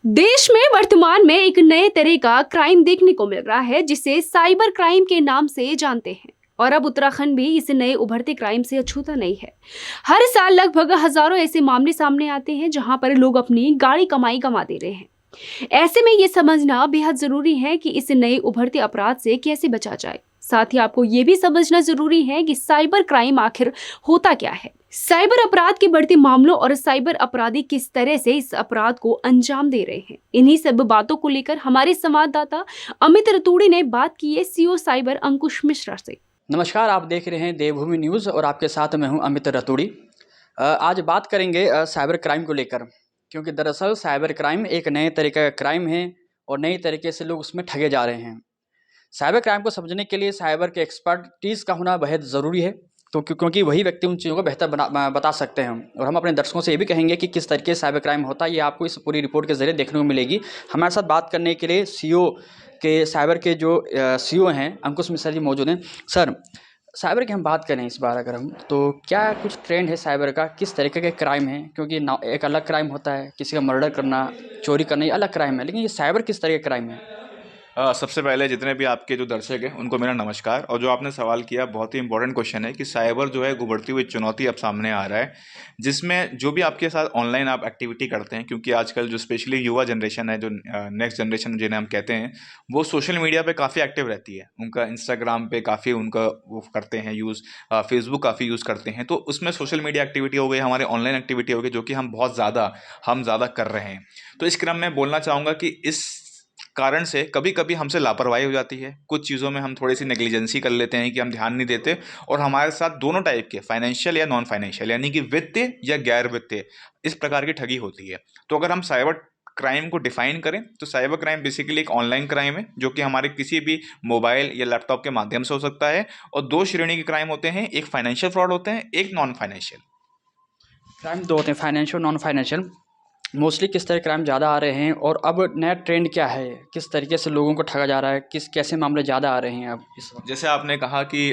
देश में वर्तमान में एक नए तरह का क्राइम देखने को मिल रहा है जिसे साइबर क्राइम के नाम से जानते हैं। और अब उत्तराखंड भी इस नए उभरते क्राइम से अछूता नहीं है। हर साल लगभग हजारों ऐसे मामले सामने आते हैं जहां पर लोग अपनी गाड़ी कमाई गंवा दे रहे हैं। ऐसे में ये समझना बेहद जरूरी है कि इस नए उभरते अपराध से कैसे बचा जाए। साथ ही आपको ये भी समझना जरूरी है कि साइबर क्राइम आखिर होता क्या है, साइबर अपराध के बढ़ते मामलों और साइबर अपराधी किस तरह से इस अपराध को अंजाम दे रहे हैं। इन्हीं सब बातों को लेकर हमारे संवाददाता अमित रतूड़ी ने बात की है सीओ साइबर अंकुश मिश्रा से। नमस्कार, आप देख रहे हैं देवभूमि न्यूज़ और आपके साथ मैं हूं अमित रतूड़ी। आज बात करेंगे साइबर क्राइम को लेकर, क्योंकि दरअसल साइबर क्राइम एक नए तरीके का क्राइम है और नई तरीके से लोग उसमें ठगे जा रहे हैं। साइबर क्राइम को समझने के लिए साइबर के एक्सपर्टीज़ का होना बेहद ज़रूरी है, तो क्योंकि वही व्यक्ति उन चीज़ों को बेहतर बता सकते हैं। और हम अपने दर्शकों से ये भी कहेंगे कि किस तरीके से साइबर क्राइम होता है, ये आपको इस पूरी रिपोर्ट के ज़रिए देखने को मिलेगी। हमारे साथ बात करने के लिए साइबर के जो सीईओ हैं अंकुश मिश्रा जी मौजूद हैं। सर, साइबर की हम बात करें इस बार अगर हम, तो क्या कुछ ट्रेंड है साइबर का, किस तरीके के क्राइम है? क्योंकि एक अलग क्राइम होता है, किसी का मर्डर करना, चोरी करना, ये अलग क्राइम है, लेकिन ये साइबर किस तरह का क्राइम है? सबसे पहले जितने भी आपके जो दर्शक हैं उनको मेरा नमस्कार। और जो आपने सवाल किया बहुत ही इंपॉर्टेंट क्वेश्चन है कि साइबर जो है उभरती हुई चुनौती अब सामने आ रहा है, जिसमें जो भी आपके साथ ऑनलाइन आप एक्टिविटी करते हैं, क्योंकि आजकल जो स्पेशली युवा जनरेशन है, जो नेक्स्ट जनरेशन जिन्हें हम कहते हैं, वो सोशल मीडिया पे काफ़ी एक्टिव रहती है। उनका इंस्टाग्राम पे काफ़ी उनका वो करते हैं यूज़, फेसबुक काफ़ी यूज़ करते हैं। तो उसमें सोशल मीडिया एक्टिविटी हो गई, हमारे ऑनलाइन एक्टिविटी हो गई, जो कि हम ज़्यादा कर रहे हैं। तो इस क्रम में बोलना चाहूँगा कि इस कारण से कभी कभी हमसे लापरवाही हो जाती है, कुछ चीज़ों में हम थोड़ी सी नेग्लिजेंसी कर लेते हैं कि हम ध्यान नहीं देते, और हमारे साथ दोनों टाइप के फाइनेंशियल या नॉन फाइनेंशियल, यानी कि वित्तीय या गैर वित्तीय, इस प्रकार की ठगी होती है। तो अगर हम साइबर क्राइम को डिफाइन करें तो साइबर क्राइम बेसिकली एक ऑनलाइन क्राइम है जो कि हमारे किसी भी मोबाइल या लैपटॉप के माध्यम से हो सकता है। और दो श्रेणी के क्राइम होते हैं, एक फाइनेंशियल फ्रॉड होते हैं, एक नॉन फाइनेंशियल। क्राइम दो होते हैं, फाइनेंशियल, नॉन फाइनेंशियल। मोस्टली किस तरह क्राइम ज़्यादा आ रहे हैं और अब नया ट्रेंड क्या है, किस तरीके से लोगों को ठगा जा रहा है, कैसे मामले ज़्यादा आ रहे हैं अब इस वक्त? जैसे आपने कहा कि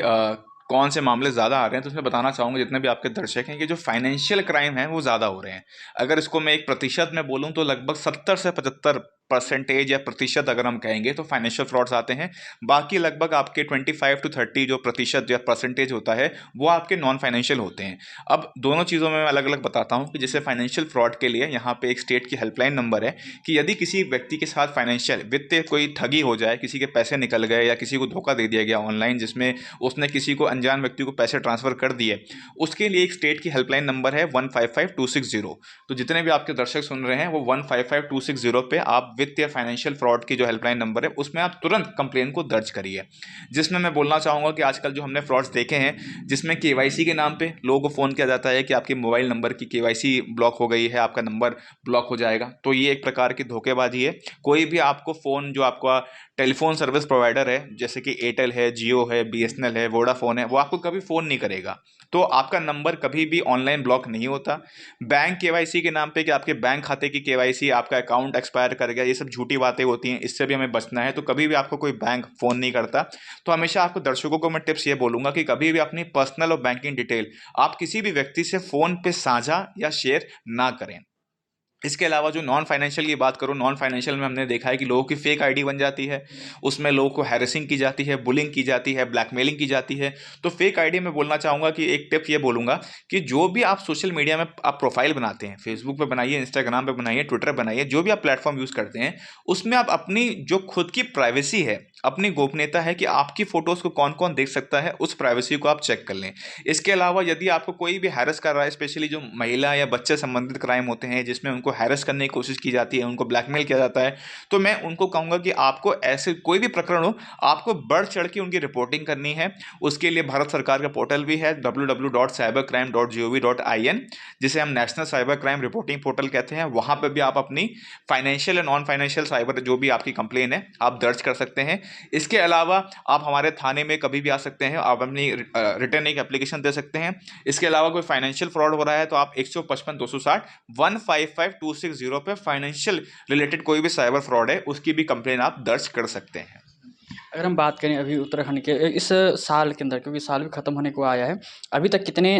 कौन से मामले ज़्यादा आ रहे हैं, तो उसमें बताना चाहूँगा जितने भी आपके दर्शक हैं कि जो फाइनेंशियल क्राइम है वो ज़्यादा हो रहे हैं। अगर इसको मैं एक प्रतिशत में बोलूँ तो लगभग 70 से 75% या प्रतिशत अगर हम कहेंगे तो फाइनेंशियल फ्रॉड्स आते हैं। बाकी लगभग आपके 25 to 30 जो प्रतिशत या परसेंटेज होता है वो आपके नॉन फाइनेंशियल होते हैं। अब दोनों चीज़ों में मैं अलग अलग बताता हूँ कि जैसे फाइनेंशियल फ्रॉड के लिए यहाँ पे एक स्टेट की हेल्पलाइन नंबर है कि यदि किसी व्यक्ति के साथ फाइनेंशियल वित्तीय कोई ठगी हो जाए, किसी के पैसे निकल गए या किसी को धोखा दे दिया गया ऑनलाइन, जिसमें उसने किसी को अनजान व्यक्ति को पैसे ट्रांसफर कर दिए, उसके लिए एक स्टेट की हेल्पलाइन नंबर है 155260। तो जितने भी आपके दर्शक सुन रहे हैं वो 155260 पे आप वित्तीय फाइनेंशियल फ्रॉड की जो हेल्पलाइन नंबर है उसमें आप तुरंत कंप्लेन को दर्ज करिए। जिसमें मैं बोलना चाहूँगा कि आजकल जो हमने फ्रॉड्स देखे हैं जिसमें केवाईसी के नाम पे लोगों को फ़ोन किया जाता है कि आपके मोबाइल नंबर की केवाईसी ब्लॉक हो गई है, आपका नंबर ब्लॉक हो जाएगा, तो ये एक प्रकार की धोखेबाजी है। कोई भी आपको फ़ोन, जो आपका टेलीफोन सर्विस प्रोवाइडर है जैसे कि एयरटेल है, जियो है, बीएसएनएल है, वोडाफोन है, वो आपको कभी फ़ोन नहीं करेगा। तो आपका नंबर कभी भी ऑनलाइन ब्लॉक नहीं होता। बैंक केवाईसी के नाम पे कि आपके बैंक खाते की केवाईसी, आपका अकाउंट एक्सपायर कर गया, ये सब झूठी बातें होती हैं, इससे भी हमें बचना है। तो कभी भी आपको कोई बैंक फ़ोन नहीं करता। तो हमेशा आपको दर्शकों को मैं टिप्स ये बोलूँगा कि कभी भी अपनी पर्सनल और बैंकिंग डिटेल आप किसी भी व्यक्ति से फ़ोन पे साझा या शेयर ना करें। इसके अलावा जो नॉन फाइनेंशियल की बात करूँ, नॉन फाइनेंशियल में हमने देखा है कि लोगों की फेक आईडी बन जाती है, उसमें लोगों को हैरेसिंग की जाती है, बुलिंग की जाती है, ब्लैकमेलिंग की जाती है। तो फेक आईडी में बोलना चाहूँगा कि एक टिप ये बोलूँगा कि जो भी आप सोशल मीडिया में आप प्रोफाइल बनाते हैं, फेसबुक पे बनाइए, इंस्टाग्राम पे बनाइए, ट्विटर बनाइए, जो भी आप प्लेटफॉर्म यूज़ करते हैं, उसमें आप अपनी जो खुद की प्राइवेसी है, अपनी गोपनीयता है कि आपकी फ़ोटोज़ को कौन कौन देख सकता है, उस प्राइवेसी को आप चेक कर लें। इसके अलावा यदि आपको कोई भी हैरेस कर रहा है, स्पेशली जो महिला या बच्चे संबंधित क्राइम होते हैं जिसमें उनको हैरेस करने की कोशिश की जाती है, उनको ब्लैकमेल किया जाता है, तो मैं उनको कहूँगा कि आपको ऐसे कोई भी प्रकरण हो, आपको बढ़ चढ़ के उनकी रिपोर्टिंग करनी है। उसके लिए भारत सरकार का पोर्टल भी है www.cybercrime.gov.in, जिसे हम national cyber crime reporting portal कहते हैं। वहाँ पर भी आप अपनी फाइनेंशियल या नॉन फाइनेंशियल साइबर जो भी आपकी कंप्लेन है आप दर्ज कर सकते हैं। इसके अलावा आप हमारे थाने में कभी भी आ सकते हैं, आप अपनी रिटर्न एक एप्लीकेशन दे सकते हैं। इसके अलावा कोई फाइनेंशियल फ्रॉड हो रहा है तो आप 155 260 155260 पे फाइनेंशियल रिलेटेड कोई भी साइबर फ्रॉड है उसकी भी कंप्लेन आप दर्ज कर सकते हैं। अगर हम बात करें अभी उत्तराखंड के इस साल के अंदर, क्योंकि साल भी ख़त्म होने को आया है, अभी तक कितने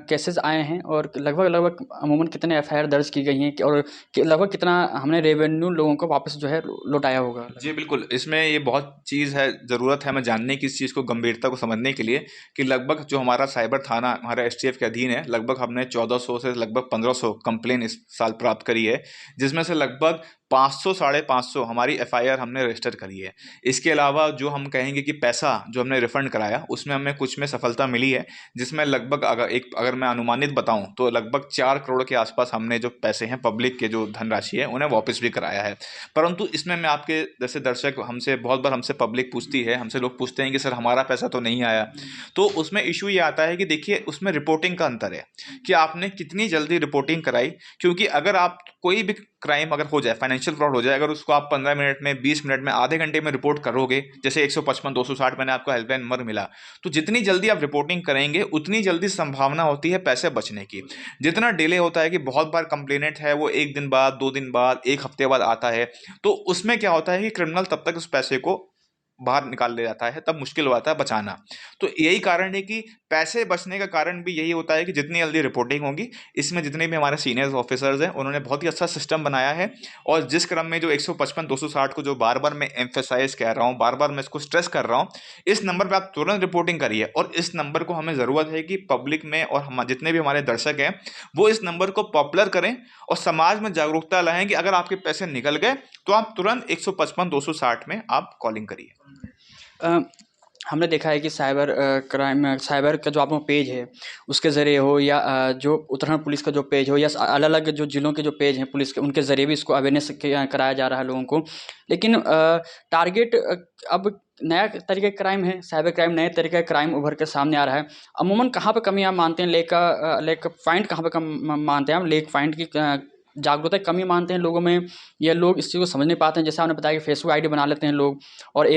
केसेस आए हैं और लगभग अमूमन कितने एफआईआर दर्ज की गई हैं और लगभग कितना हमने रेवेन्यू लोगों को वापस जो है लौटाया होगा? जी बिल्कुल, इसमें ये बहुत चीज़ है, ज़रूरत है हमें जानने की, इस चीज़ को गंभीरता को समझने के लिए कि लगभग जो हमारा साइबर थाना हमारा एसटीएफ के अधीन है, लगभग हमने 1400 से लगभग 1500 कंप्लेन इस साल प्राप्त करी है, जिसमें से लगभग 500 साढ़े 500 हमारी एफआईआर हमने रजिस्टर करी है। इसके अलावा जो हम कहेंगे कि पैसा जो हमने रिफंड कराया, उसमें हमें कुछ में सफलता मिली है, जिसमें लगभग अगर मैं अनुमानित बताऊं तो लगभग 4 करोड़ के आसपास हमने जो पैसे हैं पब्लिक के जो धनराशि है उन्हें वापस भी कराया है। परंतु इसमें मैं आपके जैसे दर्शक हमसे बहुत बार हमसे पब्लिक पूछती है, हमसे लोग पूछते हैं कि सर हमारा पैसा तो नहीं आया, तो उसमें इशू ये आता है कि देखिए उसमें रिपोर्टिंग का अंतर है कि आपने कितनी जल्दी रिपोर्टिंग कराई। क्योंकि अगर आप कोई भी क्राइम अगर हो जाए, फाइनेंशियल फ्रॉड हो जाए, अगर उसको आप 15 मिनट में, 20 मिनट में, आधे घंटे में रिपोर्ट करोगे, जैसे 155 260 मैंने आपको हेल्पलाइन नंबर मिला, तो जितनी जल्दी आप रिपोर्टिंग करेंगे उतनी जल्दी संभावना होती है पैसे बचने की। जितना डिले होता है कि बहुत बार कंप्लेनेंट है वो 1 दिन बाद, 2 दिन बाद, 1 हफ्ते बाद आता है, तो उसमें क्या होता है कि क्रिमिनल तब तक उस पैसे को बाहर निकाल ले जाता है, तब मुश्किल हो जाता है बचाना। तो यही कारण है कि पैसे बचने का कारण भी यही होता है कि जितनी जल्दी रिपोर्टिंग होगी। इसमें जितने भी हमारे सीनियर्स ऑफिसर्स हैं उन्होंने बहुत ही अच्छा सिस्टम बनाया है, और जिस क्रम में जो 155 260 को जो बार बार मैं एम्फेसाइज कह रहा हूँ, बार बार मैं इसको स्ट्रेस कर रहा हूँ, इस नंबर पर आप तुरंत रिपोर्टिंग करिए। और इस नंबर को हमें ज़रूरत है कि पब्लिक में और हम जितने भी हमारे दर्शक हैं वो इस नंबर को पॉपुलर करें और समाज में जागरूकता लाएं कि अगर आपके पैसे निकल गए तो आप तुरंत 155 260 में आप कॉलिंग करिए। हमने देखा है कि साइबर का जो आपका पेज है उसके ज़रिए हो, या जो उत्तराखंड पुलिस का जो पेज हो, या अलग अलग जो ज़िलों के जो पेज हैं पुलिस के, उनके ज़रिए भी इसको अवेयरनेस कराया जा रहा है लोगों को। लेकिन टारगेट अब नया तरीके का क्राइम है, साइबर क्राइम नए तरीके का क्राइम उभर कर सामने आ रहा है। अमूमन कहाँ पे कमी आप मानते हैं, लेक फाइंड कहाँ पे कम मानते हैं हम, लेक फाइंड की जागरूकता की कमी मानते हैं लोगों में, या लोग इस चीज़ को समझ नहीं पाते हैं? जैसे आपने बताया कि फेसबुक आईडी बना लेते हैं लोग और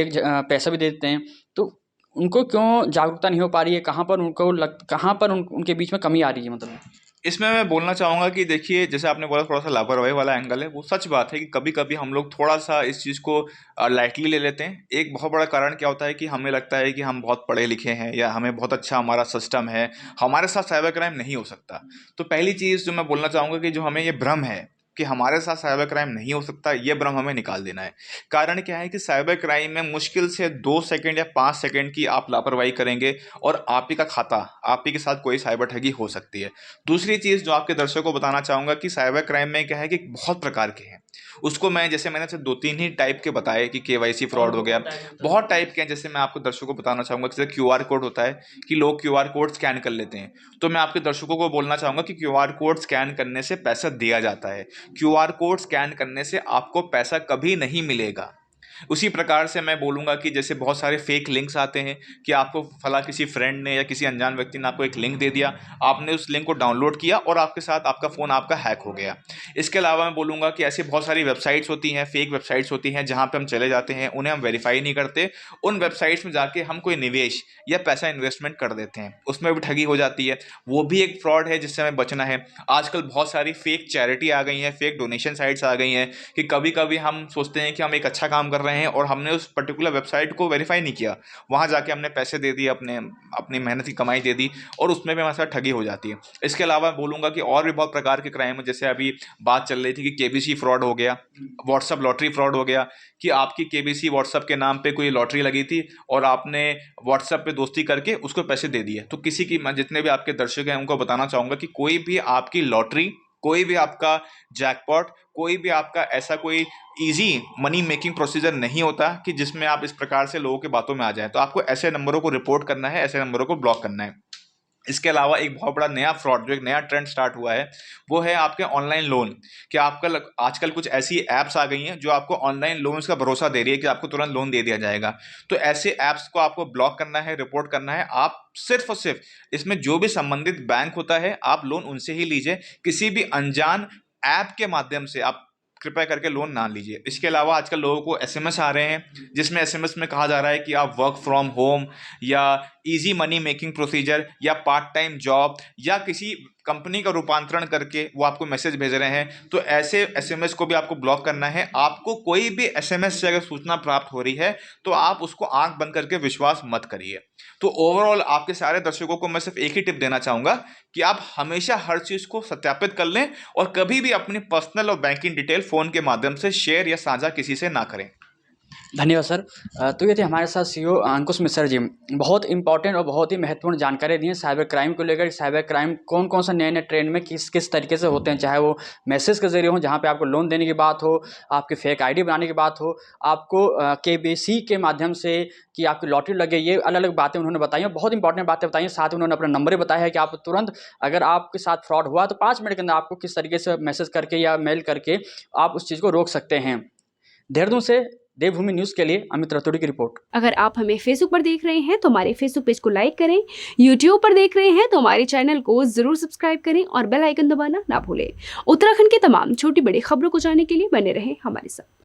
पैसा भी दे देते हैं, तो उनको क्यों जागरूकता नहीं हो पा रही है? कहाँ पर उनके बीच में कमी आ रही है मतलब? इसमें मैं बोलना चाहूँगा कि देखिए, जैसे आपने बोला थोड़ा सा लापरवाही वाला एंगल है, वो सच बात है कि कभी कभी हम लोग थोड़ा सा इस चीज़ को लाइटली ले लेते हैं। एक बहुत बड़ा कारण क्या होता है कि हमें लगता है कि हम बहुत पढ़े लिखे हैं या हमें बहुत अच्छा हमारा सिस्टम है, हमारे साथ साइबर क्राइम नहीं हो सकता। तो पहली चीज़ जो मैं बोलना चाहूँगा कि जो हमें ये भ्रम है कि हमारे साथ साइबर क्राइम नहीं हो सकता, ये भ्रम हमें निकाल देना है। कारण क्या है कि साइबर क्राइम में मुश्किल से 2 सेकंड या 5 सेकंड की आप लापरवाही करेंगे और आप ही का खाता, आप ही के साथ कोई साइबर ठगी हो सकती है। दूसरी चीज़ जो आपके दर्शकों को बताना चाहूँगा कि साइबर क्राइम में क्या है कि बहुत प्रकार के हैं। उसको मैं जैसे मैंने सिर्फ 2-3 ही टाइप के बताए कि केवाईसी फ्रॉड हो गया, बहुत टाइप के हैं। जैसे मैं आपको दर्शकों को बताना चाहूँगा कि जैसे क्यूआर कोड होता है कि लोग क्यूआर कोड स्कैन कर लेते हैं, तो मैं आपके दर्शकों को बोलना चाहूँगा कि क्यूआर कोड स्कैन करने से पैसा दिया जाता है। क्यूआर कोड स्कैन करने से आपको पैसा कभी नहीं मिलेगा। उसी प्रकार से मैं बोलूँगा कि जैसे बहुत सारे फेक लिंक्स आते हैं कि आपको फला किसी फ्रेंड ने या किसी अनजान व्यक्ति ने आपको एक लिंक दे दिया, आपने उस लिंक को डाउनलोड किया और आपके साथ आपका फ़ोन आपका हैक हो गया। इसके अलावा मैं बोलूँगा कि ऐसी बहुत सारी वेबसाइट्स होती हैं, फेक वेबसाइट्स होती हैं, जहाँ पे हम चले जाते हैं, उन्हें हम वेरीफाई नहीं करते, उन वेबसाइट्स में जाके हम कोई निवेश या पैसा इन्वेस्टमेंट कर देते हैं, उसमें भी ठगी हो जाती है। वो भी एक फ्रॉड है जिससे हमें बचना है। आजकल बहुत सारी फेक चैरिटी आ गई हैं, फेक डोनेशन साइट्स आ गई हैं कि कभी कभी हम सोचते हैं कि हम एक अच्छा काम कर रहे हैं और हमने उस पर्टिकुलर वेबसाइट को वेरीफाई नहीं किया, वहाँ जाके हमने पैसे दे दिए, अपनी मेहनत की कमाई दे दी, और उसमें भी हमारे साथ ठगी हो जाती है। इसके अलावा बोलूँगा कि और भी बहुत प्रकार के क्राइम है। जैसे अभी बात चल रही थी कि केबीसी फ्रॉड हो गया, व्हाट्सअप लॉटरी फ्रॉड हो गया, कि आपकी केबीसी व्हाट्सअप के नाम पे कोई लॉटरी लगी थी और आपने व्हाट्सएप पे दोस्ती करके उसको पैसे दे दिए। तो किसी की, मैं जितने भी आपके दर्शक हैं उनको बताना चाहूँगा कि कोई भी आपकी लॉटरी, कोई भी आपका जैकपॉट, कोई भी आपका ऐसा कोई इजी मनी मेकिंग प्रोसीजर नहीं होता कि जिसमें आप इस प्रकार से लोगों के बातों में आ जाएं। तो आपको ऐसे नंबरों को रिपोर्ट करना है, ऐसे नंबरों को ब्लॉक करना है। इसके अलावा एक बहुत बड़ा नया फ्रॉड, जो एक नया ट्रेंड स्टार्ट हुआ है, वो है आपके ऑनलाइन लोन। कि आजकल कुछ ऐसी ऐप्स आ गई हैं जो आपको ऑनलाइन लोन्स का भरोसा दे रही है कि आपको तुरंत लोन दे दिया जाएगा। तो ऐसे ऐप्स को आपको ब्लॉक करना है, रिपोर्ट करना है। आप सिर्फ और सिर्फ इसमें जो भी संबंधित बैंक होता है, आप लोन उनसे ही लीजिए, किसी भी अनजान ऐप के माध्यम से आप कृपया करके लोन ना लीजिए। इसके अलावा आजकल लोगों को एसएमएस आ रहे हैं, जिसमें एसएमएस में कहा जा रहा है कि आप वर्क फ्रॉम होम या इजी मनी मेकिंग प्रोसीजर या पार्ट टाइम जॉब या किसी कंपनी का रूपांतरण करके वो आपको मैसेज भेज रहे हैं, तो ऐसे एसएमएस को भी आपको ब्लॉक करना है। आपको कोई भी एसएमएस से अगर सूचना प्राप्त हो रही है तो आप उसको आंख बंद करके विश्वास मत करिए। तो ओवरऑल आपके सारे दर्शकों को मैं सिर्फ एक ही टिप देना चाहूँगा कि आप हमेशा हर चीज़ को सत्यापित कर लें और कभी भी अपनी पर्सनल और बैंकिंग डिटेल फ़ोन के माध्यम से शेयर या साझा किसी से ना करें। धन्यवाद सर। तो ये थे हमारे साथ सीईओ अंकुश मिश्रा जी। बहुत इंपॉर्टेंट और बहुत ही महत्वपूर्ण जानकारी दी है साइबर क्राइम को लेकर। साइबर क्राइम कौन कौन सा नए नए ट्रेंड में किस किस तरीके से होते हैं, चाहे वो मैसेज के जरिए हो जहाँ पे आपको लोन देने की बात हो, आपकी फेक आईडी बनाने की बात हो, आपको केबीसी के माध्यम से कि आपकी लॉटरी लगे, ये अलग अलग बातें उन्होंने बताई हैं। बहुत इंपॉर्टेंट बातें बताई हैं। साथ ही उन्होंने अपना नंबर बताया है कि आप तुरंत अगर आपके साथ फ्रॉड हुआ तो 5 मिनट के अंदर आपको किस तरीके से मैसेज करके या मेल करके आप उस चीज़ को रोक सकते हैं। देहरादून से देवभूमि न्यूज़ के लिए अमित रतूड़ी की रिपोर्ट। अगर आप हमें फेसबुक पर देख रहे हैं तो हमारे फेसबुक पेज को लाइक करें, यूट्यूब पर देख रहे हैं तो हमारे चैनल को जरूर सब्सक्राइब करें और बेल आइकन दबाना ना भूलें। उत्तराखंड की तमाम छोटी बड़ी खबरों को जानने के लिए बने रहें हमारे साथ।